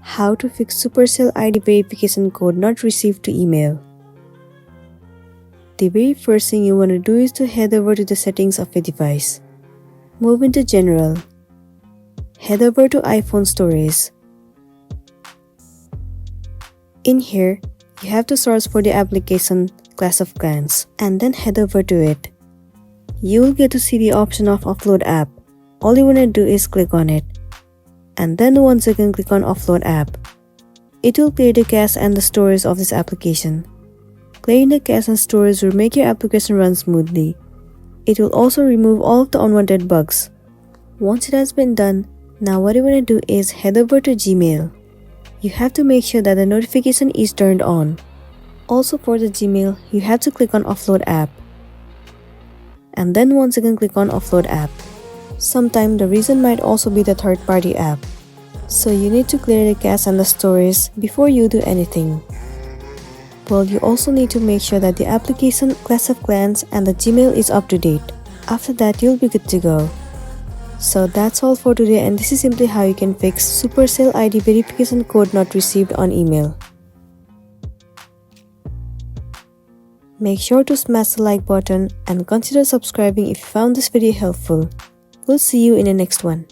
How to fix Supercell ID verification code not received to email. The very first thing you want to do is to head over to the settings of your device. Move into General. Head over to iPhone Storage. In here, you have to search for the application Clash of Clans and then head over to it. You will get to see the option of Offload App. All you want to do is click on it. And then once again click on Offload App. It will clear the cache and the storage of this application. Clearing the cache and storage will make your application run smoothly. It will also remove all of the unwanted bugs. Once it has been done, now what you want to do is head over to Gmail. You have to make sure that the notification is turned on. Also for the Gmail, you have to click on Offload App. And then once again click on Offload App. Sometimes the reason might also be the third-party app. So you need to clear the cache and the storage before you do anything. Well, you also need to make sure that the application Clash of Clans and the Gmail is up to date. After that, you'll be good to go. So that's all for today, and this is simply how you can fix Supercell ID verification code not received on email. Make sure to smash the like button and consider subscribing if you found this video helpful. We'll see you in the next one.